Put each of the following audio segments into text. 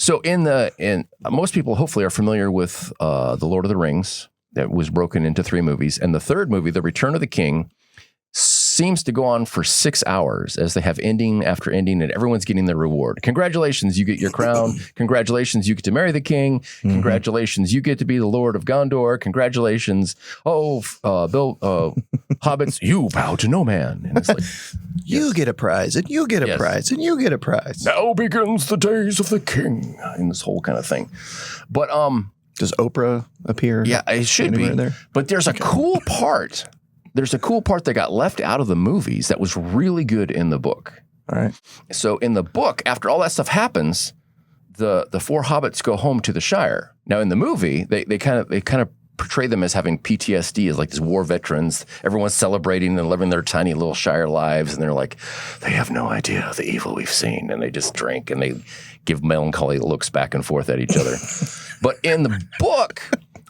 So in most people hopefully are familiar with the Lord of the Rings that was broken into 3 movies, and the third movie, The Return of the King, seems to go on for 6 hours as they have ending after ending, and everyone's getting their reward. Congratulations, you get your crown. Congratulations, you get to marry the king. Congratulations, you get to be the Lord of Gondor. Congratulations, hobbits, you bow to no man. And it's like, you get a prize, and you get a prize, and you get a prize. Now begins the days of the king, and this whole kind of thing. But does Oprah appear? Yeah, it should be. There? But there's a cool part. There's a cool part that got left out of the movies that was really good in the book. All right. So in the book, after all that stuff happens, the 4 hobbits go home to the Shire. Now in the movie, they kind of portray them as having PTSD, as like these war veterans. Everyone's celebrating and living their tiny little Shire lives, and they're like, they have no idea the evil we've seen, and they just drink and they give melancholy looks back and forth at each other. But in the book,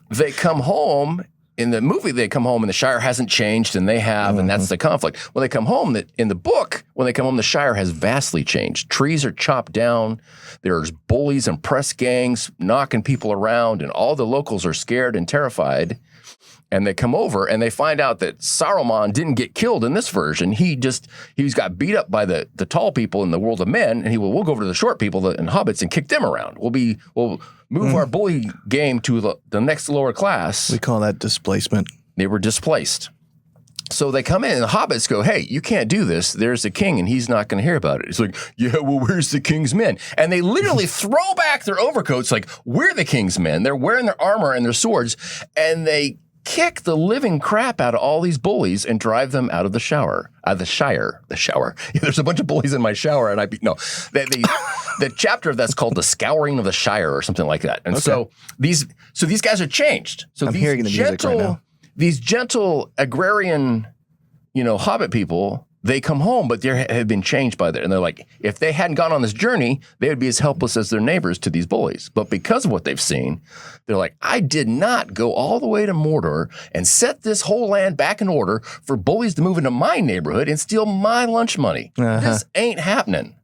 they come home. In the movie, they come home and the Shire hasn't changed, and they have, and that's the conflict. When they come home, in the book, when they come home, the Shire has vastly changed. Trees are chopped down. There's bullies and press gangs knocking people around, and all the locals are scared and terrified. And they come over and they find out that Saruman didn't get killed in this version. He's got beat up by the tall people in the world of men, and we'll go over to the short people and hobbits and kick them around. We'll move our bully game to the next lower class. We call that displacement. They were displaced. So they come in and the hobbits go, hey, you can't do this. There's a king and he's not going to hear about it. It's like, yeah, well, where's the king's men? And they literally throw back their overcoats like, we're the king's men. They're wearing their armor and their swords, and they kick the living crap out of all these bullies and drive them out of the Shire. The Shire. Yeah, there's a bunch of bullies in my shower, and the chapter that's called the Scouring of the Shire or something like that. And so these guys are changed. So I'm hearing the music right now. These gentle agrarian, Hobbit people, they come home, but they have been changed by that. And they're like, if they hadn't gone on this journey, they would be as helpless as their neighbors to these bullies. But because of what they've seen, they're like, I did not go all the way to Mordor and set this whole land back in order for bullies to move into my neighborhood and steal my lunch money. This ain't happening.